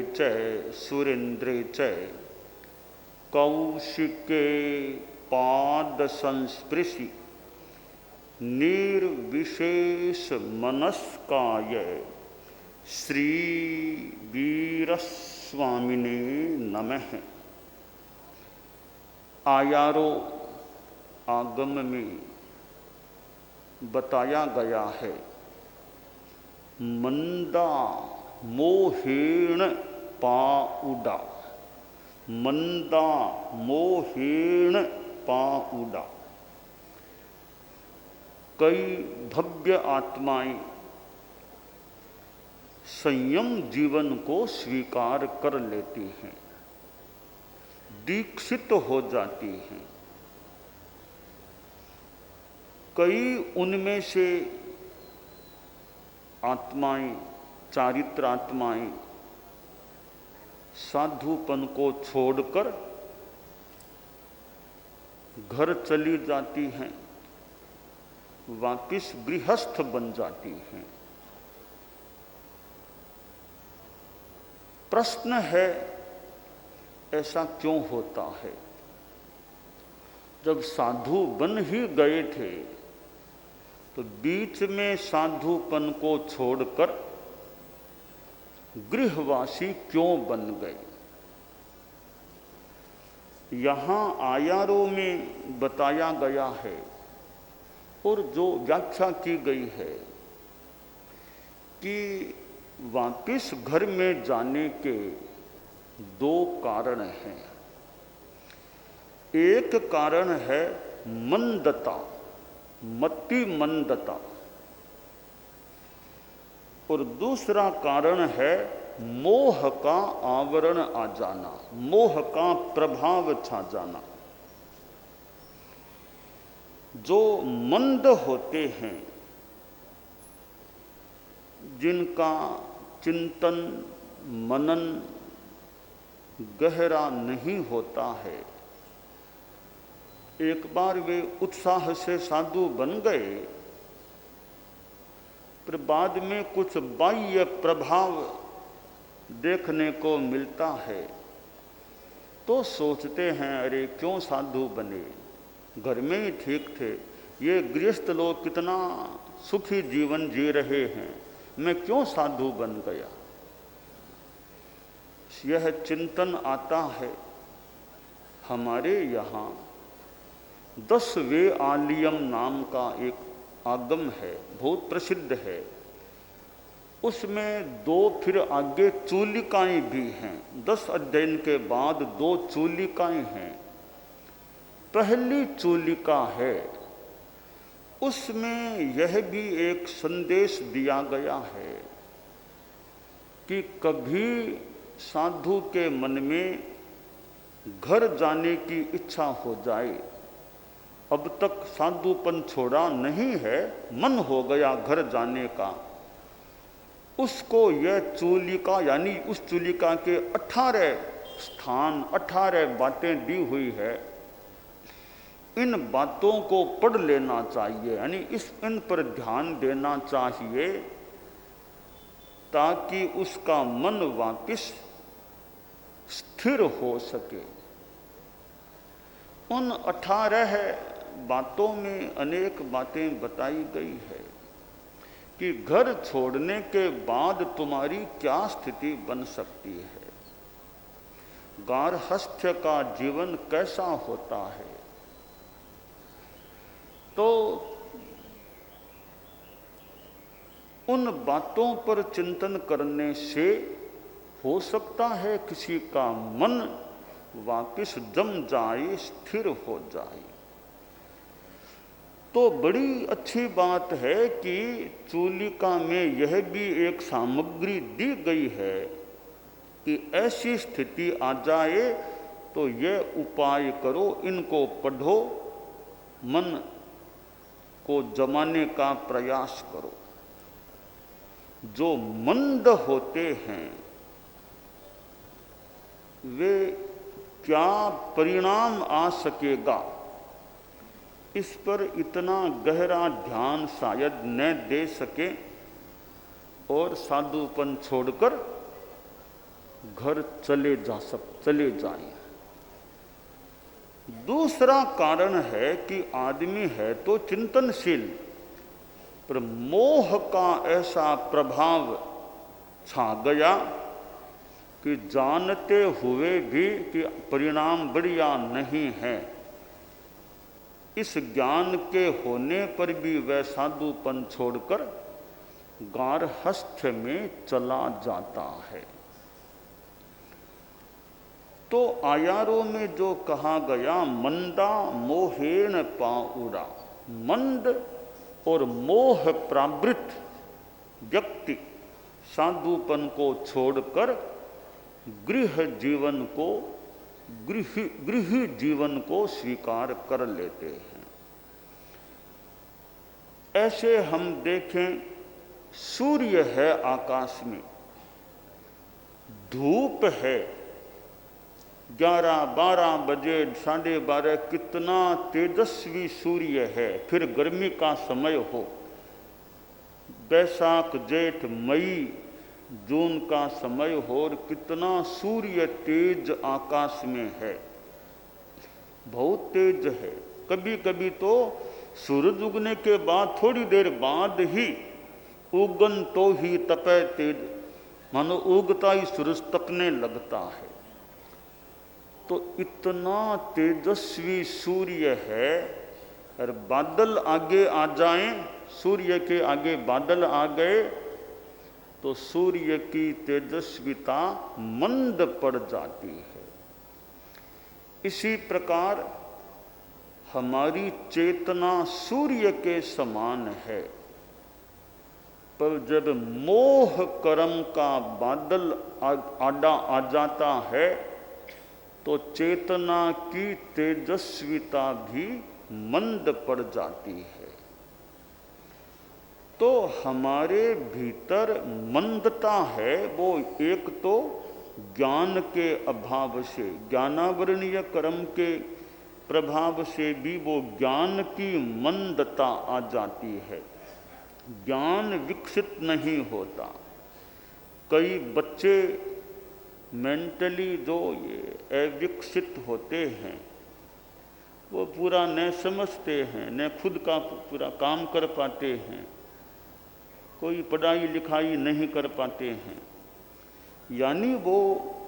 च सुरेन्द्रे च कौशिके पाद संस्पृशि निर्विशेष मनस्काय श्री वीरस्वामिने नमः। आयारो आगम में बताया गया है, मंदा मोहेण पाउडा, मंदा मोहेण पाउडा। कई भव्य आत्माएं संयम जीवन को स्वीकार कर लेती हैं, दीक्षित हो जाती हैं। कई उनमें से आत्माएं, चारित्र आत्माएं साधुपन को छोड़कर घर चली जाती हैं, वापिस गृहस्थ बन जाती हैं। प्रश्न है, ऐसा क्यों होता है? जब साधु बन ही गए थे तो बीच में साधुपन को छोड़कर गृहवासी क्यों बन गए? यहाँ आयारों में बताया गया है और जो व्याख्या की गई है कि वापिस घर में जाने के दो कारण हैं। एक कारण है मंदता, मति मंदता, और दूसरा कारण है मोह का आवरण आ जाना, मोह का प्रभाव छा जाना। जो मंद होते हैं, जिनका चिंतन मनन गहरा नहीं होता है, एक बार वे उत्साह से साधु बन गए, पर बाद में कुछ बाह्य प्रभाव देखने को मिलता है तो सोचते हैं, अरे क्यों साधु बने, घर में ही ठीक थे, ये गृहस्थ लोग कितना सुखी जीवन जी रहे हैं, मैं क्यों साधु बन गया। यह चिंतन आता है। हमारे यहाँ 10 वे आलियम नाम का एक आगम है, बहुत प्रसिद्ध है। उसमें 2 फिर आगे चूलिकाएं भी हैं। 10 अध्ययन के बाद 2 चूलिकाएं हैं। पहली चूलिका है, उसमें यह भी एक संदेश दिया गया है कि कभी साधु के मन में घर जाने की इच्छा हो जाए, अब तक साधुपन छोड़ा नहीं है, मन हो गया घर जाने का, उसको यह चूलिका यानी उस चूलिका के 18 स्थान 18 बातें दी हुई है। इन बातों को पढ़ लेना चाहिए, यानी इन पर ध्यान देना चाहिए ताकि उसका मन वापिस स्थिर हो सके। उन 18 बातों में अनेक बातें बताई गई है कि घर छोड़ने के बाद तुम्हारी क्या स्थिति बन सकती है, गारहस्थ्य का जीवन कैसा होता है। तो उन बातों पर चिंतन करने से हो सकता है किसी का मन वापिस जम जाए, स्थिर हो जाए। तो बड़ी अच्छी बात है कि चूलिका में यह भी एक सामग्री दी गई है कि ऐसी स्थिति आ जाए तो यह उपाय करो, इनको पढ़ो, मन को जमाने का प्रयास करो। जो मंद होते हैं वे क्या परिणाम आ सकेगा, इस पर इतना गहरा ध्यान शायद न दे सके और साधुपन छोड़कर घर चले जाएं। दूसरा कारण है कि आदमी है तो चिंतनशील, पर मोह का ऐसा प्रभाव छा गया कि जानते हुए भी कि परिणाम बढ़िया नहीं है, इस ज्ञान के होने पर भी वह साधुपन छोड़कर गारहस्थ्य में चला जाता है। तो आयारों में जो कहा गया मंदा मोहेन पाउरा, मंद और मोह प्रावृत व्यक्ति साधुपन को छोड़कर गृह जीवन को स्वीकार कर लेते हैं। ऐसे हम देखें, सूर्य है आकाश में, धूप है, 11-12 बजे 12:30 कितना तेजस्वी सूर्य है। फिर गर्मी का समय हो, बैसाख जेठ मई जून का समय हो, और कितना सूर्य तेज आकाश में है, बहुत तेज है। कभी कभी तो सूरज उगने के बाद थोड़ी देर बाद ही उगन तो ही तपे तेज, मानो उगता ही सूरज तपने लगता है। तो इतना तेजस्वी सूर्य है, और बादल आगे आ जाएं, सूर्य के आगे बादल आ गए तो सूर्य की तेजस्विता मंद पड़ जाती है। इसी प्रकार हमारी चेतना सूर्य के समान है, पर जब मोह कर्म का बादल आड़ा आ जाता है तो चेतना की तेजस्विता भी मंद पड़ जाती है। तो हमारे भीतर मंदता है, वो एक तो ज्ञान के अभाव से, ज्ञानावरणीय कर्म के प्रभाव से भी वो ज्ञान की मंदता आ जाती है, ज्ञान विकसित नहीं होता। कई बच्चे मेंटली जो ये अविकसित होते हैं, वो पूरा न समझते हैं, न खुद का पूरा काम कर पाते हैं, कोई पढ़ाई लिखाई नहीं कर पाते हैं, यानी वो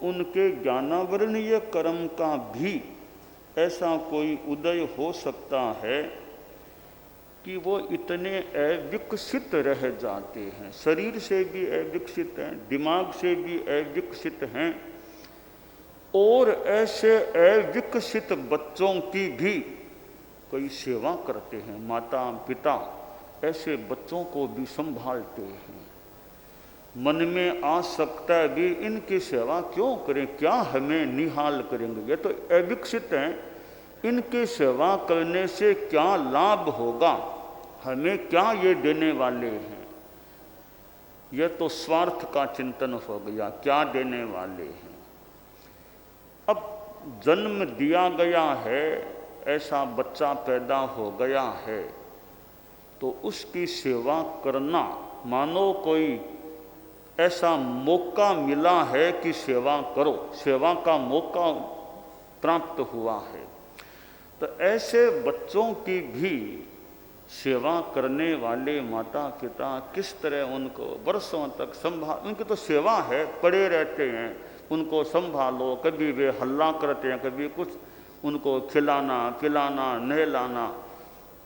उनके ज्ञानावरणीय कर्म का भी ऐसा कोई उदय हो सकता है कि वो इतने अविकसित रह जाते हैं, शरीर से भी अविकसित हैं, दिमाग से भी अविकसित हैं। और ऐसे अविकसित बच्चों की भी कोई सेवा करते हैं, माता पिता ऐसे बच्चों को भी संभालते हैं। मन में आ सकता है भी इनकी सेवा क्यों करें, क्या हमें निहाल करेंगे, ये तो अविकसित हैं, इनकी सेवा करने से क्या लाभ होगा, हमें क्या ये देने वाले हैं। यह तो स्वार्थ का चिंतन हो गया, क्या देने वाले हैं। अब जन्म दिया गया है, ऐसा बच्चा पैदा हो गया है, तो उसकी सेवा करना, मानो कोई ऐसा मौका मिला है कि सेवा करो, सेवा का मौका प्राप्त हुआ है। तो ऐसे बच्चों की भी सेवा करने वाले माता पिता किस तरह उनको वर्षों तक संभाल, उनकी तो सेवा है, पड़े रहते हैं, उनको संभालो, कभी वे हल्ला करते हैं, कभी कुछ, उनको खिलाना पिलाना नहलाना।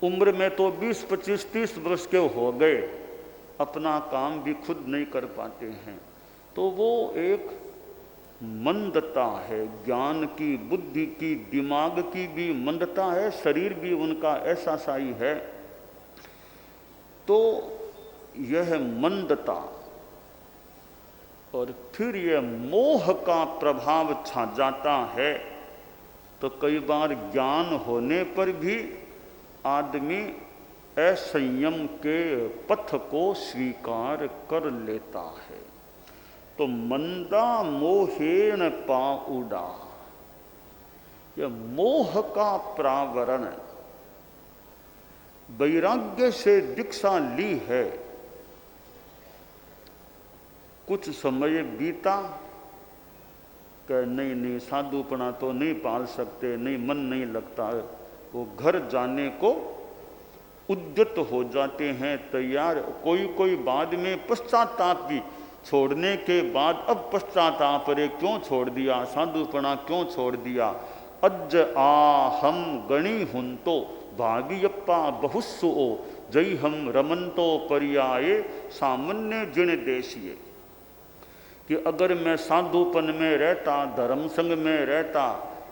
उम्र में तो 20, 25, 30 वर्ष के हो गए, अपना काम भी खुद नहीं कर पाते हैं। तो वो एक मंदता है, ज्ञान की, बुद्धि की, दिमाग की भी मंदता है, शरीर भी उनका ऐसा सा ही है। तो यह मंदता और फिर यह मोह का प्रभाव छा जाता है, तो कई बार ज्ञान होने पर भी आदमी असंयम के पथ को स्वीकार कर लेता है। तो मंदा मोहेन पाउडा, यह मोह का प्रावरण, वैराग्य से दीक्षा ली है, कुछ समय बीता, कि नहीं नहीं साधुपना तो नहीं पाल सकते, नहीं मन नहीं लगता, वो घर जाने को उद्यत हो जाते हैं, तैयार। कोई कोई बाद में पश्चाताप भी, छोड़ने के बाद अब पश्चाताप, अरे क्यों छोड़ दिया, साधुपना क्यों छोड़ दिया। अज आ हम गणी हुंतो भागियप्पा बहुस्सु ओ जय हम रमनतो परियाए सामान्य जिन देशिए। कि अगर मैं साधुपन में रहता, धर्म संग में रहता,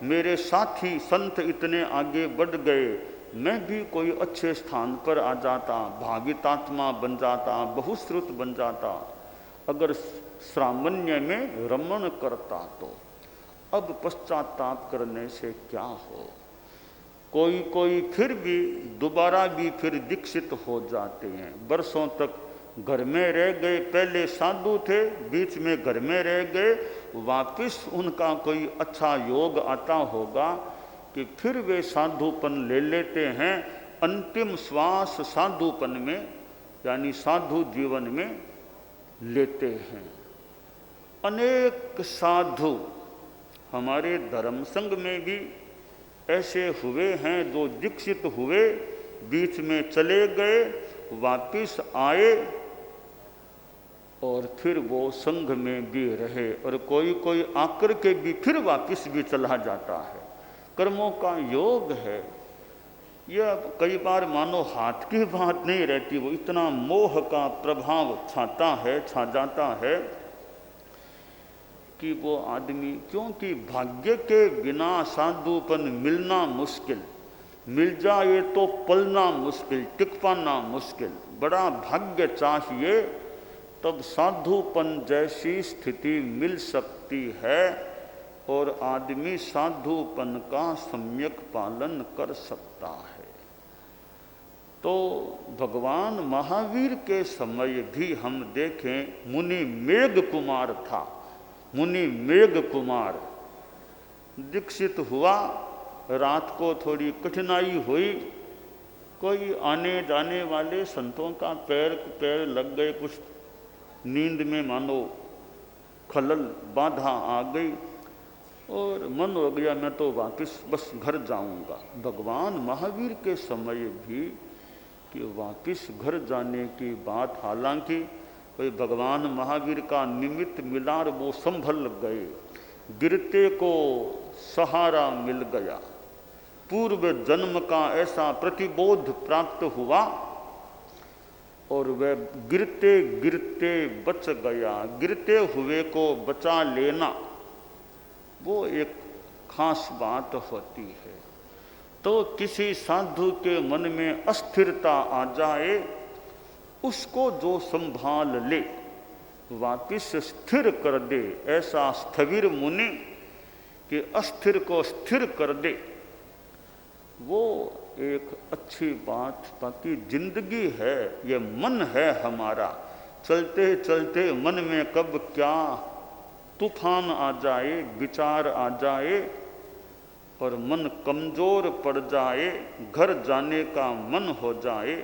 मेरे साथी संत इतने आगे बढ़ गए, मैं भी कोई अच्छे स्थान पर आ जाता, भागितात्मा बन जाता, बहुश्रुत बन जाता, अगर सामान्य में रमण करता तो। अब पश्चाताप करने से क्या हो। कोई कोई फिर भी दोबारा भी फिर दीक्षित हो जाते हैं। वर्षों तक घर में रह गए, पहले साधु थे, बीच में घर में रह गए, वापिस उनका कोई अच्छा योग आता होगा कि फिर वे साधुपन ले लेते हैं। अंतिम श्वास साधुपन में यानी साधु जीवन में लेते हैं। अनेक साधु हमारे धर्म संघ में भी ऐसे हुए हैं जो दीक्षित हुए, बीच में चले गए, वापिस आए और फिर वो संघ में भी रहे, और कोई कोई आकर के भी फिर वापिस भी चला जाता है। कर्मों का योग है। यह कई बार मानो हाथ की बात नहीं रहती, वो इतना मोह का प्रभाव छा जाता है कि वो आदमी, क्योंकि भाग्य के बिना साधुपन मिलना मुश्किल, मिल जाए तो पलना मुश्किल, टिक पाना मुश्किल, बड़ा भाग्य चाहिए तब साधुपन जैसी स्थिति मिल सकती है और आदमी साधुपन का सम्यक पालन कर सकता है। तो भगवान महावीर के समय भी हम देखें, मुनि मेघ कुमार था, मुनि मेघ कुमार दीक्षित हुआ, रात को थोड़ी कठिनाई हुई, कोई आने जाने वाले संतों का पैर लग गए, कुछ नींद में मानो खलल बाधा आ गई और मन हो गया मैं तो वापस बस घर जाऊंगा। भगवान महावीर के समय भी कि वापस घर जाने की बात, हालांकि कोई भगवान महावीर का निमित्त मिला और वो संभल गए, गिरते को सहारा मिल गया, पूर्व जन्म का ऐसा प्रतिबोध प्राप्त हुआ और वह गिरते गिरते बच गया। गिरते हुए को बचा लेना वो एक खास बात होती है। तो किसी साधु के मन में अस्थिरता आ जाए, उसको जो संभाल ले, वापिस स्थिर कर दे, ऐसा स्थविर मुनि कि अस्थिर को स्थिर कर दे, वो एक अच्छी बात। बाकी जिंदगी है, ये मन है हमारा, चलते चलते मन में कब क्या तूफान आ जाए, विचार आ जाए और मन कमजोर पड़ जाए, घर जाने का मन हो जाए,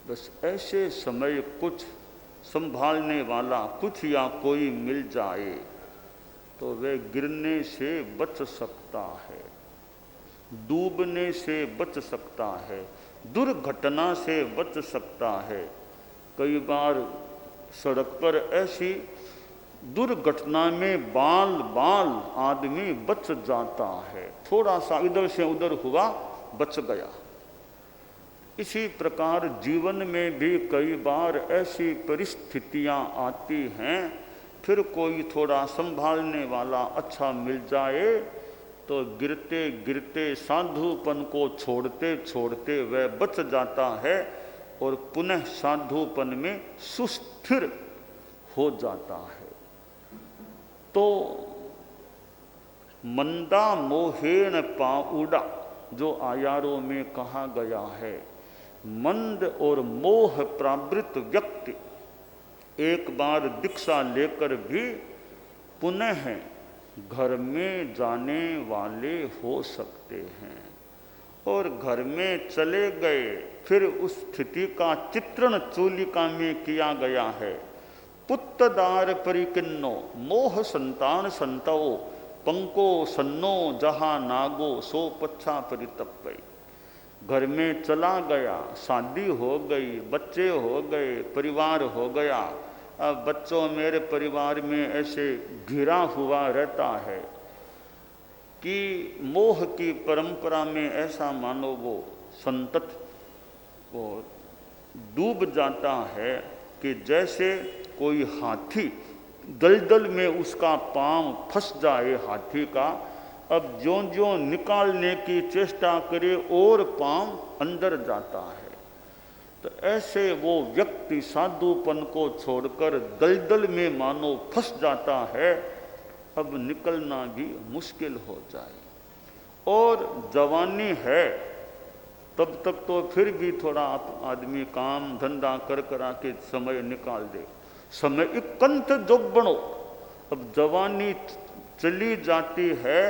बस ऐसे समय कुछ संभालने वाला कुछ या कोई मिल जाए तो वह गिरने से बच सकता है, डूबने से बच सकता है, दुर्घटना से बच सकता है। कई बार सड़क पर ऐसी दुर्घटना में बाल बाल आदमी बच जाता है, थोड़ा सा इधर से उधर हुआ बच गया। इसी प्रकार जीवन में भी कई बार ऐसी परिस्थितियां आती हैं, फिर कोई थोड़ा संभालने वाला अच्छा मिल जाए तो गिरते गिरते साधुपन को छोड़ते छोड़ते वह बच जाता है और पुनः साधुपन में सुस्थिर हो जाता है। तो मंदा मोहेन पाउडा जो आयारों में कहा गया है, मंद और मोह प्रावृत व्यक्ति एक बार दीक्षा लेकर भी पुनः घर में जाने वाले हो सकते हैं, और घर में चले गए फिर उस स्थिति का चित्रण चूलिका में किया गया है। पुत्तदार परिकिन्नो मोह संतान संतवो पंको सन्नो जहा नागो सो पच्छा परितप्पई। घर में चला गया, शादी हो गई, बच्चे हो गए, परिवार हो गया। अब बच्चों मेरे परिवार में ऐसे घिरा हुआ रहता है कि मोह की परंपरा में ऐसा मानो वो संतत वो डूब जाता है कि जैसे कोई हाथी दलदल में उसका पांव फंस जाए हाथी का। अब ज्यों ज्यों निकालने की चेष्टा करे और पांव अंदर जाता है। तो ऐसे वो व्यक्ति साधुपन को छोड़कर दलदल में मानो फंस जाता है। अब निकलना भी मुश्किल हो जाए। और जवानी है तब तक तो फिर भी थोड़ा आदमी काम धंधा कर करा के समय निकाल दे, समय इकंत जोबणो। अब जवानी चली जाती है,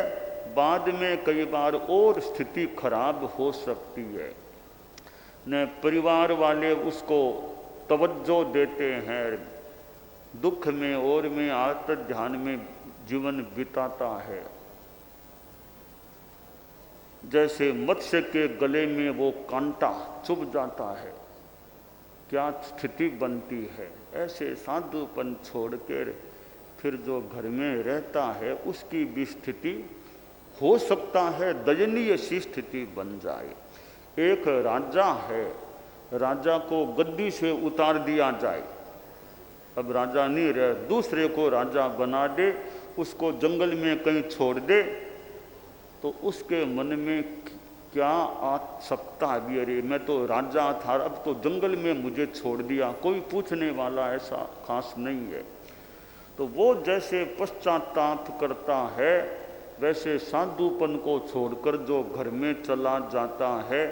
बाद में कई बार और स्थिति खराब हो सकती है। न परिवार वाले उसको तवज्जो देते हैं, दुख में और में आत ध्यान में जीवन बिताता है। जैसे मत्स्य के गले में वो कांटा चुभ जाता है, क्या स्थिति बनती है। ऐसे साधुपन छोड़कर फिर जो घर में रहता है उसकी भी स्थिति हो सकता है दयनीय सी स्थिति बन जाए। एक राजा है, राजा को गद्दी से उतार दिया जाए, अब राजा नहीं रहे, दूसरे को राजा बना दे, उसको जंगल में कहीं छोड़ दे, तो उसके मन में क्या आ सकता है भी, अरे मैं तो राजा था, अब तो जंगल में मुझे छोड़ दिया, कोई पूछने वाला ऐसा खास नहीं है। तो वो जैसे पश्चाताप करता है, वैसे साधुपन को छोड़कर जो घर में चला जाता है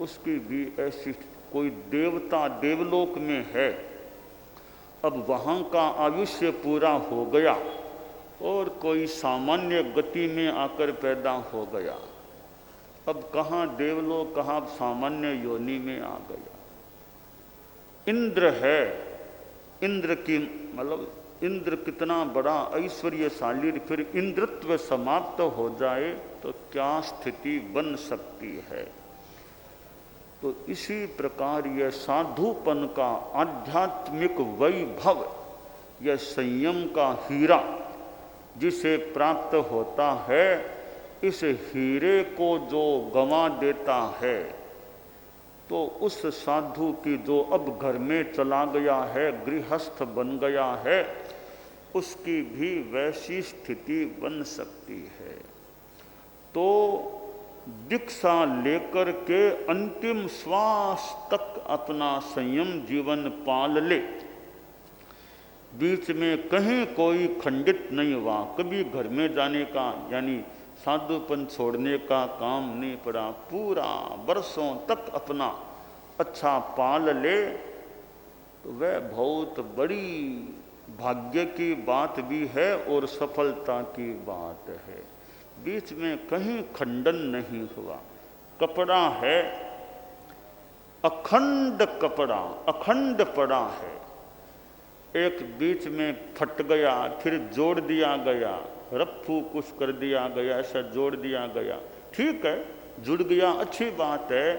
उसकी भी ऐसी। कोई देवता देवलोक में है, अब वहाँ का आयुष्य पूरा हो गया और कोई सामान्य गति में आकर पैदा हो गया, अब कहाँ देवलोक कहाँ सामान्य योनि में आ गया। इंद्र है, इंद्र की मतलब इंद्र कितना बड़ा ऐश्वर्यशाली, फिर इंद्रत्व समाप्त हो जाए तो क्या स्थिति बन सकती है। तो इसी प्रकार यह साधुपन का आध्यात्मिक वैभव, यह संयम का हीरा जिसे प्राप्त होता है, इस हीरे को जो गंवा देता है तो उस साधु की जो अब घर में चला गया है, गृहस्थ बन गया है, उसकी भी वैसी स्थिति बन सकती है। तो दीक्षा लेकर के अंतिम श्वास तक अपना संयम जीवन पाल ले, बीच में कहीं कोई खंडित नहीं हुआ, कभी घर में जाने का यानी साधुपन छोड़ने का काम नहीं पड़ा, पूरा वर्षों तक अपना अच्छा पाल ले, तो वह बहुत बड़ी भाग्य की बात भी है और सफलता की बात है। बीच में कहीं खंडन नहीं हुआ। कपड़ा है, अखंड कपड़ा अखंड पड़ा है, एक बीच में फट गया, फिर जोड़ दिया गया, रफ्फू कुछ कर दिया गया, ऐसा जोड़ दिया गया, ठीक है, जुड़ गया, अच्छी बात है,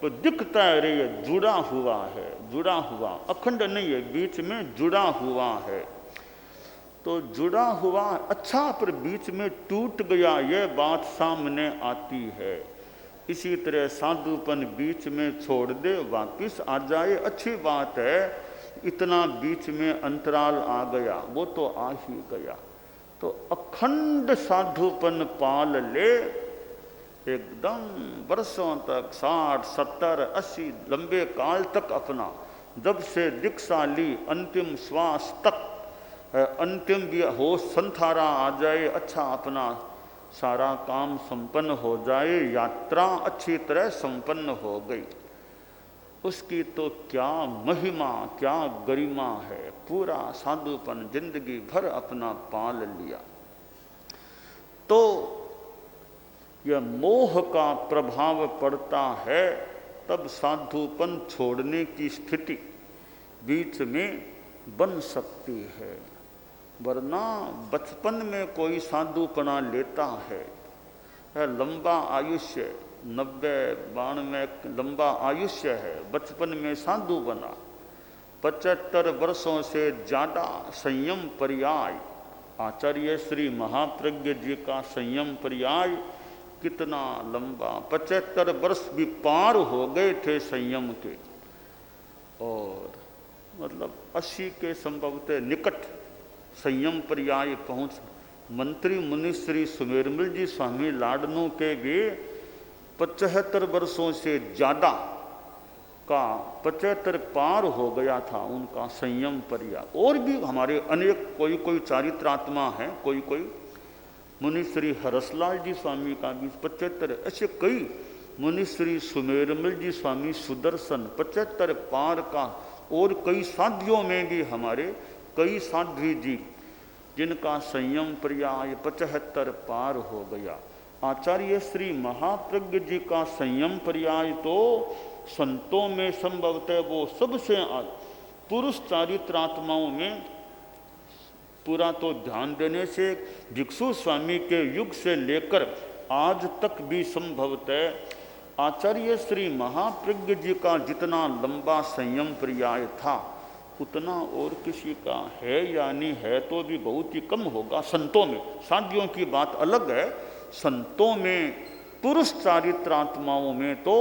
तो दिखता है रे ये जुड़ा हुआ है, जुड़ा हुआ, अखंड नहीं है, बीच में जुड़ा हुआ है। तो जुड़ा हुआ अच्छा, पर बीच में टूट गया, ये बात सामने आती है। इसी तरह साधुपन बीच में छोड़ दे, वापिस आ जाए, अच्छी बात है, इतना बीच में अंतराल आ गया, वो तो आ ही गया। तो अखंड साधुपन पाल ले, एकदम वर्षों तक 60, 70, 80 लंबे काल तक अपना, जब से दीक्षा ली अंतिम श्वास तक, अंतिम भी हो संथारा आ जाए, अच्छा अपना सारा काम संपन्न हो जाए, यात्रा अच्छी तरह संपन्न हो गई, उसकी तो क्या महिमा क्या गरिमा है। पूरा साधुपन जिंदगी भर अपना पाल लिया। तो यह मोह का प्रभाव पड़ता है, तब साधुपन छोड़ने की स्थिति, बीच में बन सकती है। वरना बचपन में कोई साधुपना लेता है, लंबा आयुष्य 90-92 लंबा आयुष्य है, बचपन में साधु बना, 75 वर्षों से ज़्यादा संयम पर्याय। आचार्य श्री महाप्रज्ञ जी का संयम पर्याय कितना लंबा, 75 वर्ष भी पार हो गए थे संयम के, और मतलब 80 के संभवतः निकट संयम पर्याय पहुँच। मंत्री मुनि श्री सुमेरमिल जी स्वामी लाडनों के भी 75 वर्षों से ज़्यादा का 75 पार हो गया था उनका संयम पर्याय। और भी हमारे अनेक कोई कोई चारित्रात्मा हैं, कोई कोई मुनि श्री हरसलाल जी स्वामी का भी 75, ऐसे कई मुनि श्री सुमेरमिल जी स्वामी सुदर्शन 75 पार का, और कई साध्यों में भी हमारे कई साध्वी जी जिनका संयम पर्याय 75 पार हो गया। आचार्य श्री महाप्रज्ञ जी का संयम पर्याय तो संतों में संभवतः वो सबसे पुरुष चारित्रात्माओं में पूरा तो ध्यान देने से भिक्षु स्वामी के युग से लेकर आज तक भी संभवतः आचार्य श्री महाप्रज्ञ जी का जितना लंबा संयम पर्याय था उतना और किसी का है या नहीं है तो भी बहुत ही कम होगा संतों में। साध्यों की बात अलग है, संतों में पुरुष चारित्रात्माओं में तो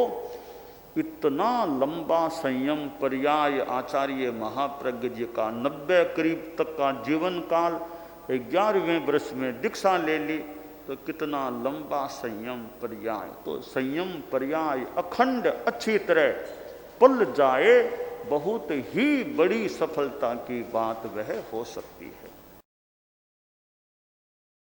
इतना लंबा संयम पर्याय आचार्य महाप्रज्ञ जी का 90 करीब तक का जीवन काल, 11वें वर्ष में दीक्षा ले ली तो कितना लंबा संयम पर्याय। तो संयम पर्याय अखंड अच्छी तरह पल जाए, बहुत ही बड़ी सफलता की बात वह हो सकती है।